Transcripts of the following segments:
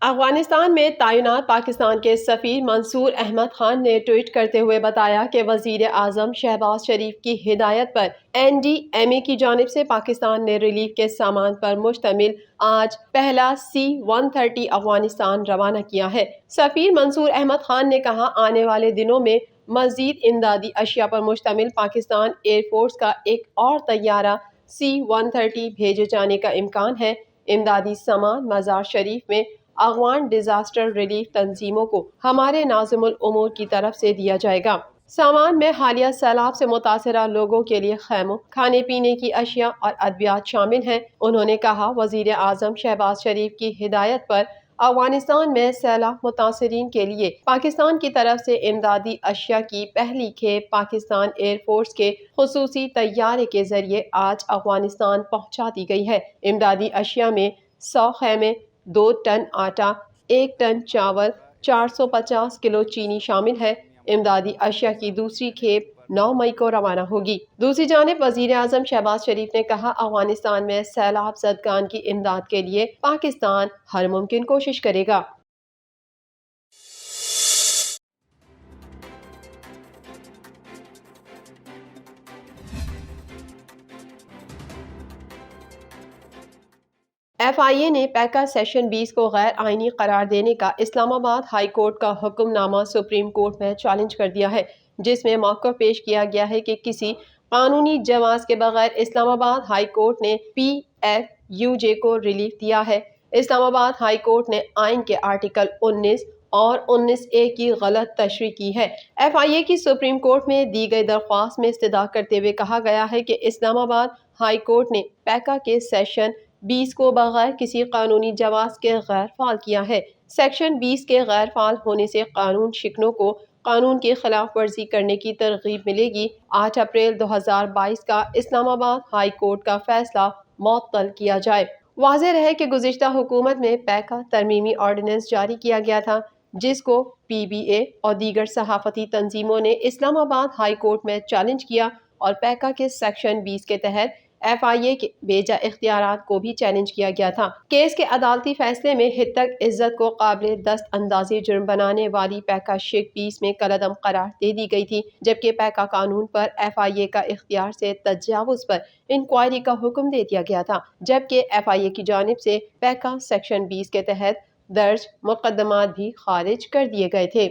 افغانستان میں تعینات پاکستان کے سفیر منصور احمد خان نے ٹویٹ کرتے ہوئے بتایا کہ وزیر اعظم شہباز شریف کی ہدایت پر NDMA کی جانب سے پاکستان نے ریلیف کے سامان پر مشتمل آج پہلا C-130 افغانستان روانہ کیا ہے۔ سفیر منصور احمد خان نے کہا، آنے والے دنوں میں مزید امدادی اشیاء پر مشتمل پاکستان ایئر فورس کا ایک اور طیارہ C-130 بھیجے جانے کا امکان ہے۔ امدادی سامان مزار شریف میں افغان ڈیزاسٹر ریلیف تنظیموں کو ہمارے ناظم الامور کی طرف سے دیا جائے گا۔ سامان میں حالیہ سیلاب سے متاثرہ لوگوں کے لیے خیموں، کھانے پینے کی اشیاء اور ادویات شامل ہیں۔ انہوں نے کہا، وزیر اعظم شہباز شریف کی ہدایت پر افغانستان میں سیلاب متاثرین کے لیے پاکستان کی طرف سے امدادی اشیاء کی پہلی کھیپ پاکستان ایئر فورس کے خصوصی طیارے کے ذریعے آج افغانستان پہنچا دی گئی ہے۔ امدادی اشیاء میں 100 خیمے، 2 ٹن آٹا، 1 ٹن چاول، 450 کلو چینی شامل ہے۔ امدادی اشیاء کی دوسری کھیپ 9 مئی کو روانہ ہوگی۔ دوسری جانب وزیر اعظم شہباز شریف نے کہا، افغانستان میں سیلاب زدگان کی امداد کے لیے پاکستان ہر ممکن کوشش کرے گا۔ FIA نے پیکا سیشن 20 کو غیر آئینی قرار دینے کا اسلام آباد ہائی کورٹ کا حکم نامہ سپریم کورٹ میں چیلنج کر دیا ہے، جس میں موقف پیش کیا گیا ہے کہ کسی قانونی جواز کے بغیر اسلام آباد ہائی کورٹ نے PFUJ کو ریلیف دیا ہے۔ اسلام آباد ہائی کورٹ نے آئین کے آرٹیکل 19 اور 19A کی غلط تشریح کی ہے۔ FIA کی سپریم کورٹ میں دی گئی درخواست میں استدعا کرتے ہوئے کہا گیا ہے کہ اسلام آباد ہائی کورٹ نے پیکا کے سیشن 20 کو بغیر کسی قانونی جواز کے غیر فعال کیا ہے۔ سیکشن 20 کے غیر فعال ہونے سے قانون شکنوں کو قانون کی خلاف ورزی کرنے کی ترغیب ملے گی۔ 8 اپریل 2022 کا اسلام آباد ہائی کورٹ کا فیصلہ معطل کیا جائے۔ واضح رہے کہ گزشتہ حکومت میں پیکا ترمیمی آرڈیننس جاری کیا گیا تھا، جس کو PBA اور دیگر صحافتی تنظیموں نے اسلام آباد ہائی کورٹ میں چیلنج کیا اور پیکا کے سیکشن 20 کے تحت FIA کے بیجا اختیارات کو بھی چیلنج کیا گیا تھا۔ کیس کے عدالتی فیصلے میں ہتک عزت کو قابل دست اندازی جرم بنانے والی پیکا شک 20 میں کالعدم قرار دے دی گئی تھی، جبکہ پیکا قانون پر FIA کا اختیار سے تجاوز پر انکوائری کا حکم دے دیا گیا تھا، جبکہ FIA کی جانب سے پیکا سیکشن 20 کے تحت درج مقدمات بھی خارج کر دیے گئے تھے۔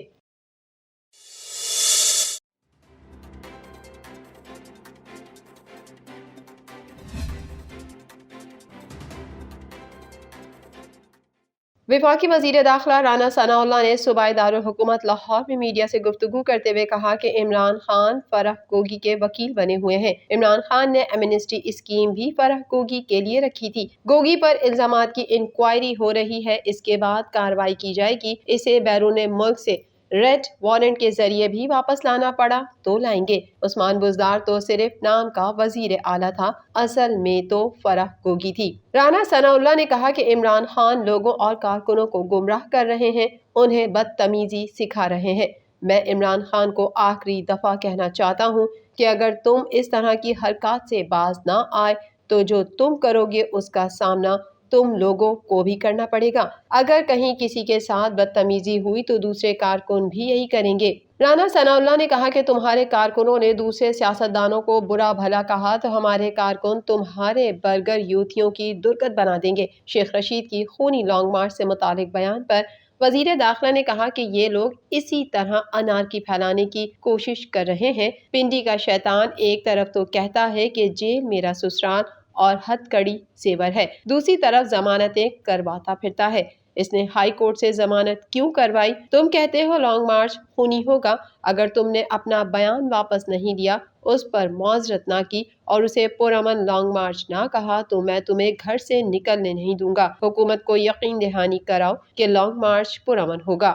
وفاقی وزیر داخلہ رانا ثناء اللہ نے صوبائی دارالحکومت لاہور میں میڈیا سے گفتگو کرتے ہوئے کہا کہ عمران خان فرح گوگی کے وکیل بنے ہوئے ہیں۔ عمران خان نے ایمنسٹی اسکیم بھی فرح گوگی کے لیے رکھی تھی۔ گوگی پر الزامات کی انکوائری ہو رہی ہے، اس کے بعد کارروائی کی جائے گی۔ اسے بیرون ملک سے ریڈ وارنٹ کے ذریعے بھی واپس لانا پڑا تو لائیں گے۔ عثمان بزدار تو صرف نام کا وزیر اعلیٰ تھا، اصل میں تو فرح گوگی تھی۔ رانا ثناء اللہ نے کہا کہ عمران خان لوگوں اور کارکنوں کو گمراہ کر رہے ہیں، انہیں بدتمیزی سکھا رہے ہیں۔ میں عمران خان کو آخری دفعہ کہنا چاہتا ہوں کہ اگر تم اس طرح کی حرکات سے باز نہ آئے تو جو تم کرو گے اس کا سامنا تم لوگوں کو بھی کرنا پڑے گا۔ اگر کہیں کسی کے ساتھ بدتمیزی ہوئی تو دوسرے کارکن بھی یہی کریں گے۔ رانا ثناء اللہ نے کہا کہ تمہارے کارکنوں نے دوسرے سیاستدانوں کو برا بھلا کہا تو ہمارے کارکن تمہارے برگر یوتھیوں کی درگت بنا دیں گے۔ شیخ رشید کی خونی لانگ مارچ سے متعلق بیان پر وزیر داخلہ نے کہا کہ یہ لوگ اسی طرح انارکی پھیلانے کی کوشش کر رہے ہیں۔ پنڈی کا شیطان ایک طرف تو کہتا ہے کہ جیل میرا سسرال اور ہتھ کڑی زیور ہے، دوسری طرف ضمانتیں کرواتا پھرتا ہے۔ اس نے ہائی کورٹ سے ضمانت کیوں کروائی؟ تم کہتے ہو لانگ مارچ خونی ہوگا، اگر تم نے اپنا بیان واپس نہیں لیا، اس پر معذرت نہ کی اور اسے پرامن لانگ مارچ نہ کہا تو میں تمہیں گھر سے نکلنے نہیں دوں گا۔ حکومت کو یقین دہانی کراؤ کہ لانگ مارچ پرامن ہوگا۔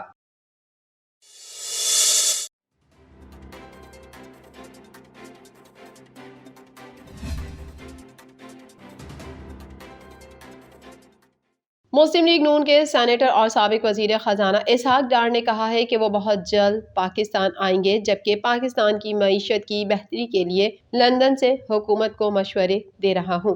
مسلم لیگ نون کے سینیٹر اور سابق وزیر خزانہ اسحاق ڈار نے کہا ہے کہ وہ بہت جلد پاکستان آئیں گے، جبکہ پاکستان کی معیشت کی بہتری کے لیے لندن سے حکومت کو مشورے دے رہا ہوں۔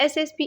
SSP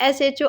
SHO